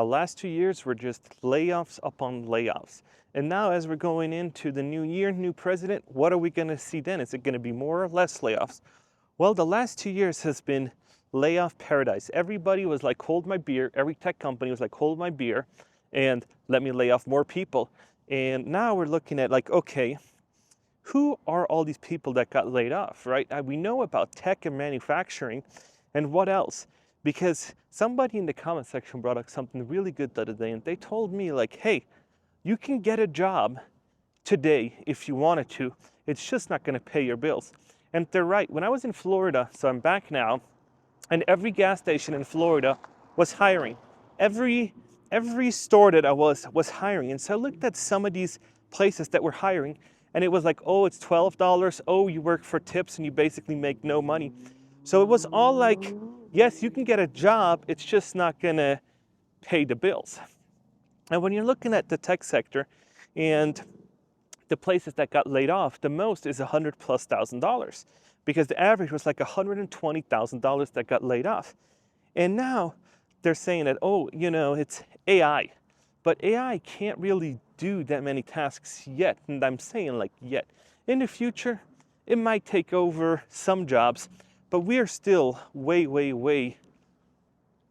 The last 2 years were just layoffs upon layoffs. And now as we're going into the new year, new president, what are we going to see then? Is it going to be more or less layoffs? Well, the last 2 years has been layoff paradise. Everybody was like, hold my beer. Every tech company was like, hold my beer and let me lay off more people. And now we're looking at like, okay, who are all these people that got laid off, right? We know about tech and manufacturing, and what else? Because somebody in the comment section brought up something really good the other day, and they told me like, hey, you can get a job today if you wanted to. It's just not gonna pay your bills. And they're right. When I was in Florida, so I'm back now, and every gas station in Florida was hiring. Every store that I was hiring. And so I looked at some of these places that were hiring, and it was like, oh, it's $12. Oh, you work for tips and you basically make no money. So it was all like, yes, you can get a job, it's just not gonna pay the bills. And when you're looking at the tech sector and the places that got laid off, the most is $100,000+, because the average was like $120,000 that got laid off. And now they're saying that, oh, it's AI. But AI can't really do that many tasks yet. And I'm saying like yet. In the future, it might take over some jobs, but we are still way, way, way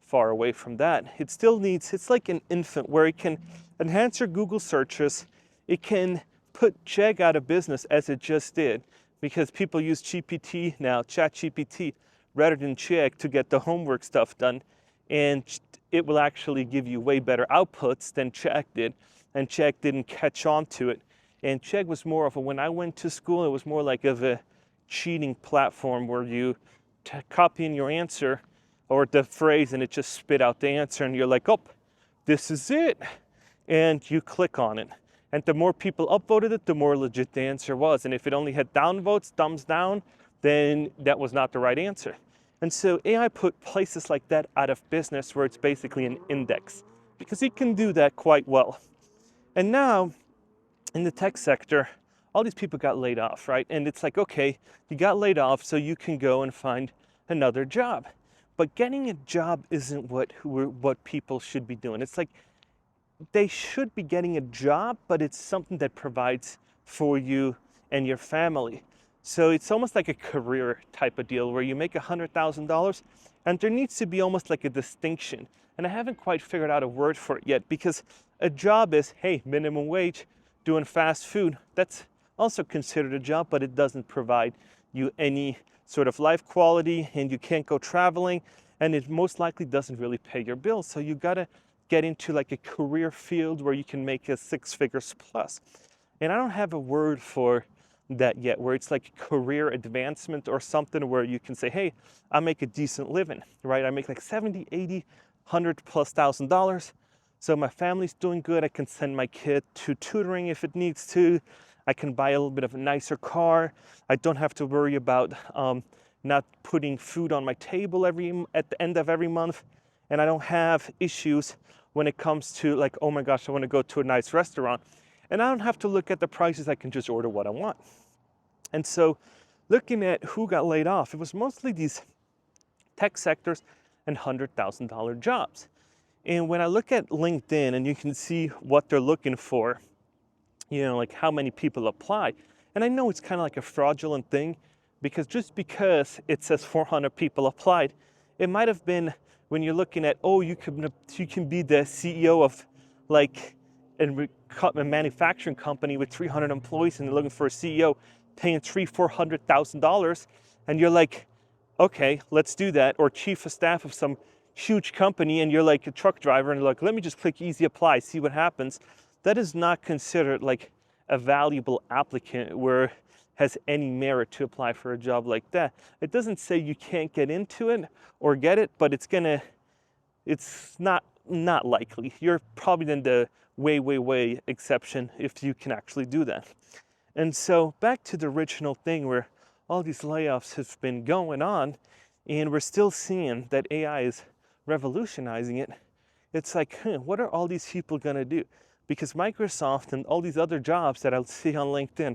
far away from that. It still needs, it's like an infant where it can enhance your Google searches. It can put Chegg out of business as it just did, because people use GPT now, ChatGPT, rather than Chegg to get the homework stuff done. And it will actually give you way better outputs than Chegg did. And Chegg didn't catch on to it. And Chegg was more of a, when I went to school, it was more like of a cheating platform where you copy in your answer or the phrase and it just spit out the answer and you're like, oh, this is it. And you click on it. And the more people upvoted it, the more legit the answer was. And if it only had downvotes, thumbs down, then that was not the right answer. And so AI put places like that out of business where it's basically an index, because it can do that quite well. And now in the tech sector, all these people got laid off, right? And it's like, okay, you got laid off so you can go and find another job. But getting a job isn't what people should be doing. It's like they should be getting a job, but it's something that provides for you and your family. So it's almost like a career type of deal where you make $100,000 and there needs to be almost like a distinction. And I haven't quite figured out a word for it yet, because a job is, hey, minimum wage, doing fast food. That's also considered a job, but it doesn't provide you any sort of life quality, and you can't go traveling, and it most likely doesn't really pay your bills. So you gotta get into like a career field where you can make a 6 figures plus. And I don't have a word for that yet, where it's like career advancement or something where you can say, hey, I make a decent living, right? I make like 70, 80, 100+ $1,000. So my family's doing good. I can send my kid to tutoring if it needs to. I can buy a little bit of a nicer car. I don't have to worry about not putting food on my table at the end of every month. And I don't have issues when it comes to like, oh my gosh, I want to go to a nice restaurant. And I don't have to look at the prices. I can just order what I want. And so looking at who got laid off, it was mostly these tech sectors and $100,000 jobs. And when I look at LinkedIn and you can see what they're looking for, like how many people apply. And I know it's kind of like a fraudulent thing, because just because it says 400 people applied, it might have been when you're looking at, oh, you can be the CEO of like a manufacturing company with 300 employees and they're looking for a CEO paying $300,000-$400,000. And you're like, okay, let's do that. Or chief of staff of some huge company and you're like a truck driver and like, let me just click easy apply, see what happens. That is not considered like a valuable applicant where has any merit to apply for a job like that. It doesn't say you can't get into it or get it, but it's not likely. You're probably in the way exception if you can actually do that. And so back to the original thing where all these layoffs have been going on and we're still seeing that AI is revolutionizing it. It's like, what are all these people gonna do? Because Microsoft and all these other jobs that I'll see on LinkedIn,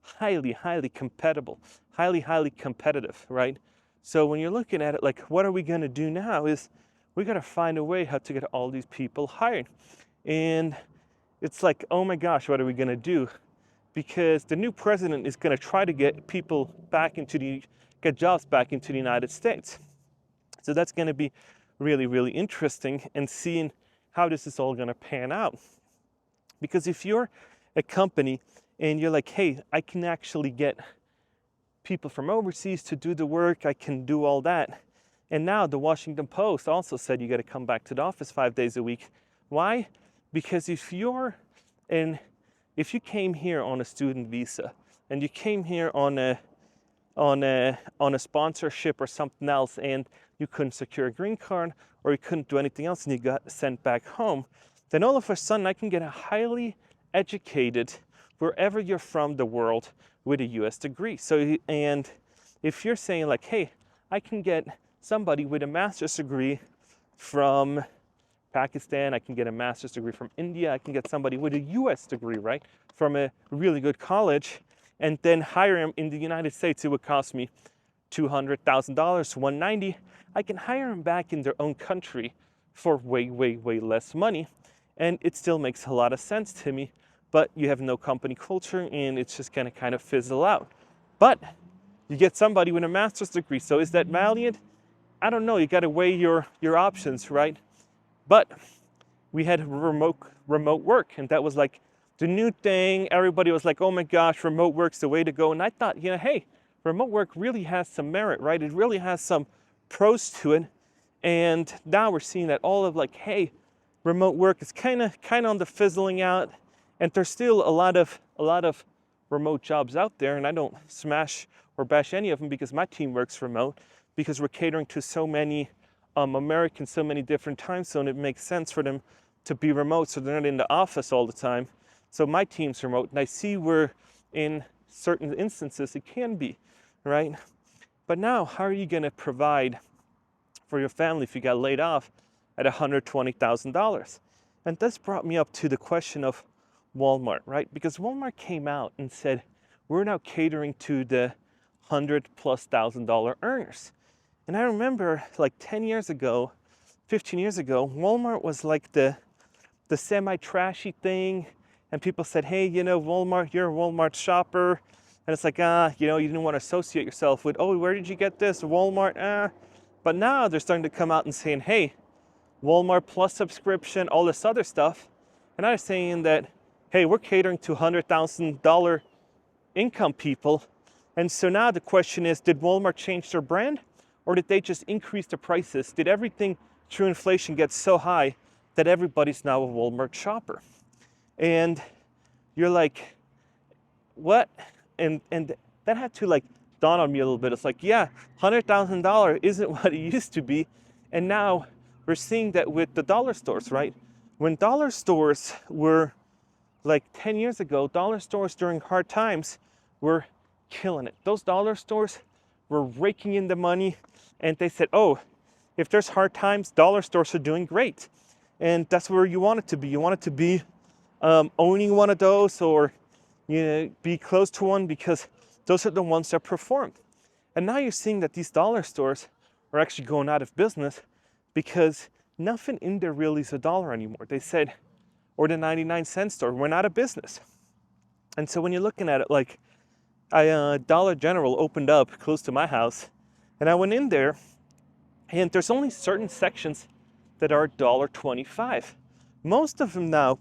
highly compatible, highly competitive, right? So when you're looking at it, like, what are we gonna do now is we got to find a way how to get all these people hired. And it's like, oh my gosh, what are we going to do? Because the new president is going to try to get people get jobs back into the United States. So that's going to be really, really interesting, and seeing how this is all going to pan out. Because if you're a company and you're like, hey, I can actually get people from overseas to do the work, I can do all that. And now the Washington Post also said you got to come back to the office 5 days a week. Why? Because if you came here on a student visa and you came here on a sponsorship or something else, and you couldn't secure a green card or you couldn't do anything else and you got sent back home, then all of a sudden I can get a highly educated, wherever you're from the world, with a US degree. So, and if you're saying like, hey, I can get somebody with a master's degree from Pakistan, I can get a master's degree from India, I can get somebody with a US degree, right, from a really good college, and then hire him in the United States. It would cost me $200,000, $190,000. I can hire them back in their own country for way, way, way less money. And it still makes a lot of sense to me, but you have no company culture and it's just gonna kind of fizzle out. But you get somebody with a master's degree. So is that valiant? I don't know. You gotta weigh your options, right? But we had remote work, and that was like the new thing. Everybody was like, oh my gosh, remote work's the way to go. And I thought, hey, remote work really has some merit, right? It really has some pros to it. And now we're seeing that all of like, hey, remote work is kind of on the fizzling out, and there's still a lot of remote jobs out there. And I don't smash or bash any of them, because my team works remote, because we're catering to so many Americans, so many different time zones. It makes sense for them to be remote, so they're not in the office all the time. So my team's remote, and I see where in certain instances it can be, right? But now, how are you going to provide for your family if you got laid off at $120,000? And this brought me up to the question of Walmart, right? Because Walmart came out and said, we're now catering to the $100,000+ earners. And I remember like 10 years ago, 15 years ago, Walmart was like the semi-trashy thing. And people said, hey, Walmart, you're a Walmart shopper. And it's like, you didn't want to associate yourself with, oh, where did you get this? Walmart, But now they're starting to come out and saying, hey, Walmart Plus subscription, all this other stuff. And I'm saying that, hey, we're catering to $100,000 income people. And so now the question is, did Walmart change their brand, or did they just increase the prices? Did everything through inflation get so high that everybody's now a Walmart shopper? And you're like, what? And that had to like dawn on me a little bit. It's like, yeah, $100,000 isn't what it used to be. And now we're seeing that with the dollar stores, right? When dollar stores were like 10 years ago, dollar stores during hard times were killing it. Those dollar stores were raking in the money, and they said, oh, if there's hard times, dollar stores are doing great. And that's where you want it to be. You want it to be owning one of those, or be close to one, because those are the ones that perform. And now you're seeing that these dollar stores are actually going out of business, because nothing in there really is $1 anymore. They said, or the 99-cent store went out of business. And so when you're looking at it, like Dollar General opened up close to my house, and I went in there, and there's only certain sections that are $1.25. Most of them now,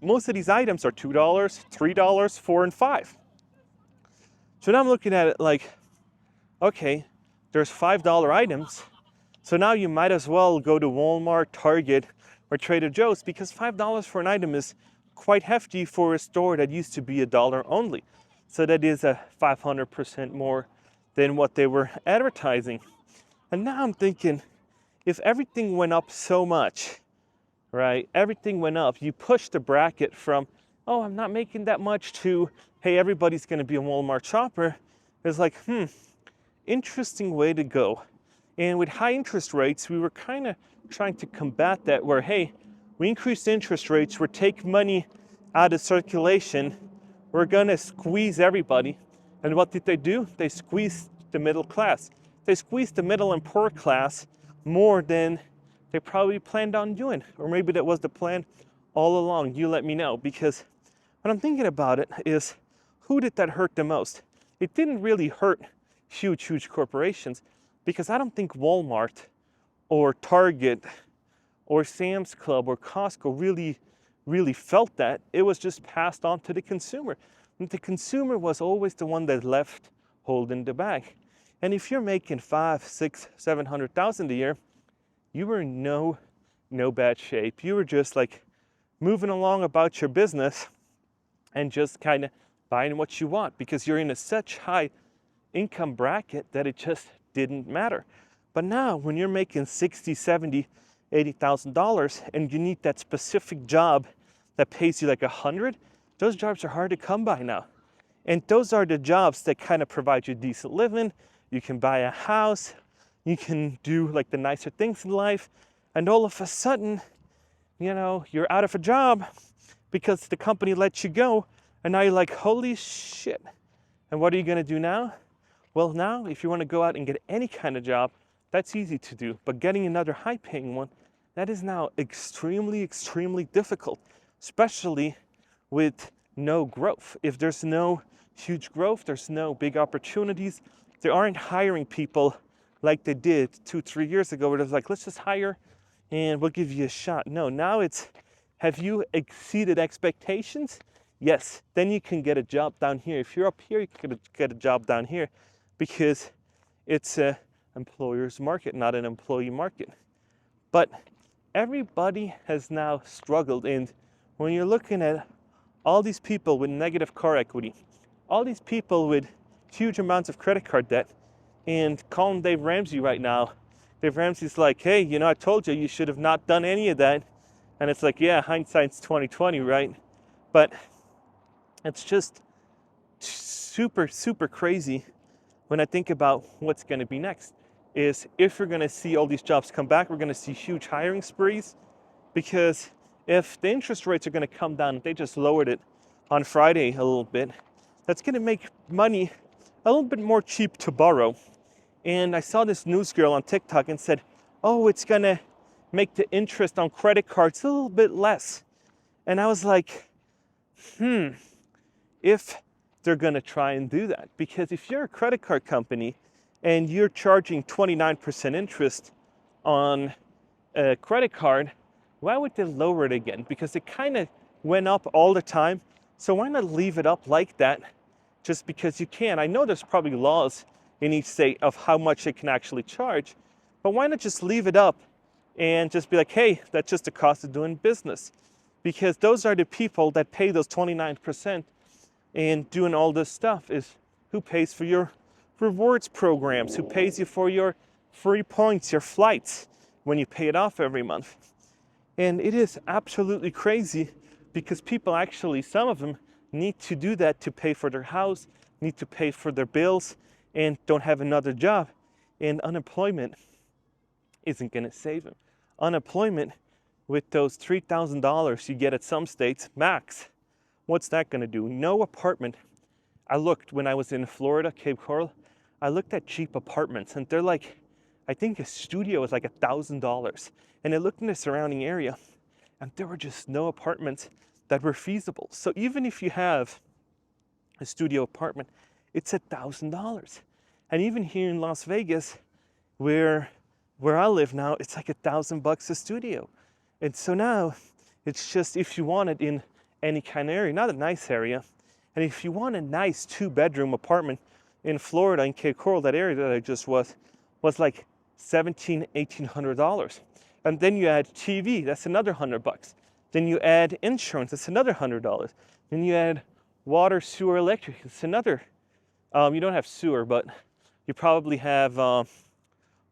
most of these items are $2, $3, $4, and $5. So now I'm looking at it like, okay, there's $5 items. So now you might as well go to Walmart, Target, or Trader Joe's, because $5 for an item is quite hefty for a store that used to be $1 only. So that is a 500% more than what they were advertising. And now I'm thinking, if everything went up so much, right? Everything went up. You push the bracket from, oh, I'm not making that much, to, hey, everybody's going to be a Walmart shopper. It's like, interesting way to go. And with high interest rates, we were kind of trying to combat that, where, hey, we increased interest rates, we're taking money out of circulation, we're going to squeeze everybody. And what did they do? They squeezed the middle class. They squeezed the middle and poor class more than they probably planned on doing. Or maybe that was the plan all along. You let me know, because what I'm thinking about it is, who did that hurt the most? It didn't really hurt huge corporations, because I don't think Walmart or Target or Sam's Club or Costco really felt that. It was just passed on to the consumer. And the consumer was always the one that left holding the bag. And if you're making 5, 6, 700,000 a year, you were in no bad shape. You were just like moving along about your business and just kind of buying what you want, because you're in a such high income bracket that it just didn't matter. But now when you're making 60, 70, $80,000 and you need that specific job that pays you like 100, those jobs are hard to come by now. And those are the jobs that kind of provide you decent living. You can buy a house, you can do like the nicer things in life, and all of a sudden, you're out of a job because the company let you go, and now you're like, holy shit. And what are you gonna do now? Well, now if you want to go out and get any kind of job, that's easy to do. But getting another high paying one, that is now extremely difficult, especially with no growth. If there's no huge growth, there's no big opportunities. They aren't hiring people like they did 2-3 years ago, where it was like, let's just hire and we'll give you a shot. No, now it's, have you exceeded expectations? Yes, then you can get a job down here. If you're up here, you can get a job down here, because it's an employer's market, not an employee market. But everybody has now struggled. And when you're looking at all these people with negative car equity, all these people with huge amounts of credit card debt, and calling Dave Ramsey right now, Dave Ramsey's like, hey, I told you should have not done any of that. And it's like, yeah, hindsight's 2020, right? But it's just super crazy when I think about what's going to be next. Is if we're going to see all these jobs come back, we're going to see huge hiring sprees, because if the interest rates are going to come down, they just lowered it on Friday a little bit, that's going to make money a little bit more cheap to borrow. And I saw this news girl on TikTok and said, oh, it's going to make the interest on credit cards a little bit less. And I was like, if they're going to try and do that. Because if you're a credit card company and you're charging 29% interest on a credit card, why would they lower it again? Because it kind of went up all the time. So why not leave it up like that just because you can? I know there's probably laws in each state of how much they can actually charge, but why not just leave it up and just be like, hey, that's just the cost of doing business? Because those are the people that pay those 29% and doing all this stuff, is who pays for your rewards programs, who pays you for your free points, your flights, when you pay it off every month. And it is absolutely crazy, because people actually, some of them, need to do that to pay for their house, need to pay for their bills, and don't have another job. And unemployment isn't going to save them. Unemployment, with those $3,000 you get at some states max, what's that going to do? No apartment. I looked when I was in Florida, Cape Coral, I looked at cheap apartments, and they're like, I think a studio is like $1,000. And I looked in the surrounding area, and there were just no apartments that were feasible. So even if you have a studio apartment, it's $1,000. And even here in Las Vegas, where I live now, it's like $1,000 a studio. And so now it's just, if you want it in any kind of area, not a nice area, and if you want a nice 2-bedroom apartment in Florida, in Cape Coral, that area that I just was like $1,700, $1,800. And then you add TV, that's another $100. Then you add insurance, that's another $100. Then you add water, sewer, electric, it's another. You don't have sewer, but you probably have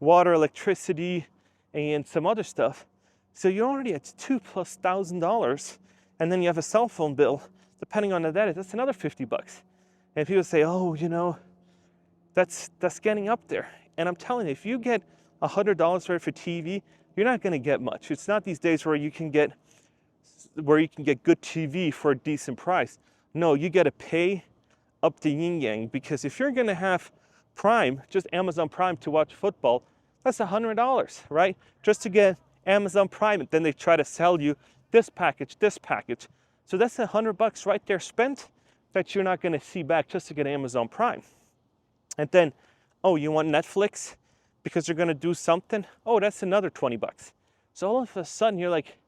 water, electricity, and some other stuff. So you're already at $2,000+, and then you have a cell phone bill. Depending on that, that's another $50. And people say, oh, that's getting up there. And I'm telling you, if you get $100 for TV, you're not going to get much. It's not these days where you can get good TV for a decent price. No, you got to pay up the yin yang, because if you're going to have Prime, just Amazon Prime to watch football, that's $100, right? Just to get Amazon Prime it. Then they try to sell you this package, this package. So that's $100 right there spent that you're not going to see back just to get Amazon Prime. And then, oh, you want Netflix because you're going to do something? Oh, that's another $20. So all of a sudden you're like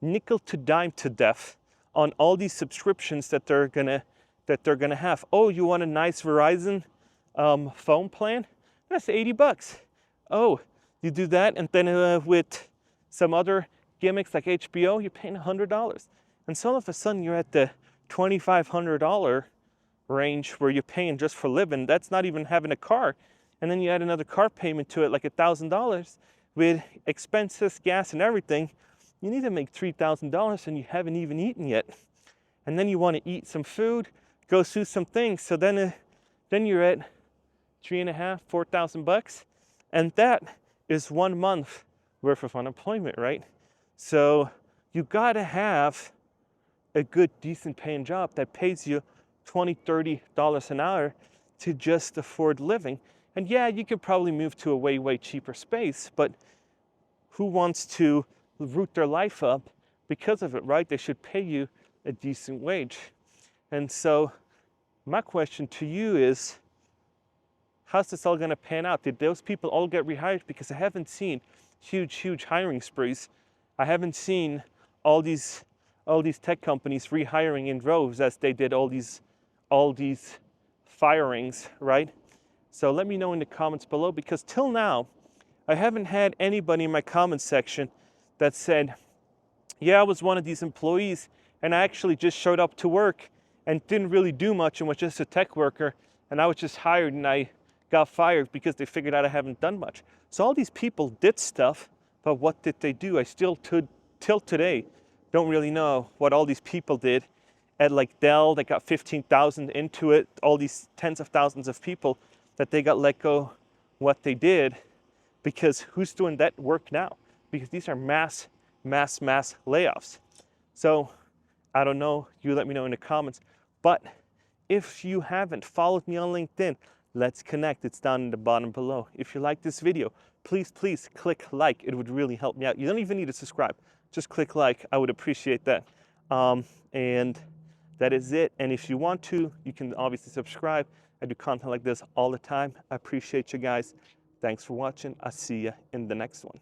nickel to dime to death on all these subscriptions that they're gonna have. Oh, you want a nice Verizon phone plan? That's $80. Oh, you do that, and then with some other gimmicks like HBO, you're paying $100. And so all of a sudden you're at the $2,500 range where you're paying just for living. That's not even having a car. And then you add another car payment to it, like $1,000 with expenses, gas, and everything. You need to make $3,000 and you haven't even eaten yet. And then you want to eat some food, go through some things. So then you're at $3,500, $4,000, and that is 1 month worth of unemployment, right? So you gotta have a good, decent paying job that pays you $20, $30 an hour to just afford living. And yeah, you could probably move to a way, way cheaper space, but who wants to root their life up because of it, right? They should pay you a decent wage. And so my question to you is, how's this all going to pan out? Did those people all get rehired? Because I haven't seen huge hiring sprees. I haven't seen all these tech companies rehiring in droves as they did all these firings, right? So let me know in the comments below, because till now, I haven't had anybody in my comments section that said, yeah, I was one of these employees and I actually just showed up to work and didn't really do much and was just a tech worker, and I was just hired and I got fired because they figured out I haven't done much. So all these people did stuff, but what did they do? I still, till today, don't really know what all these people did at like Dell that got 15,000 into it, all these tens of thousands of people that they got let go, what they did, because who's doing that work now? Because these are mass layoffs. So I don't know, you let me know in the comments. But if you haven't followed me on LinkedIn, let's connect. It's down in the bottom below. If you like this video, please click like. It would really help me out. You don't even need to subscribe. Just click like. I would appreciate that. And that is it. And if you want to, you can obviously subscribe. I do content like this all the time. I appreciate you guys. Thanks for watching. I'll see you in the next one.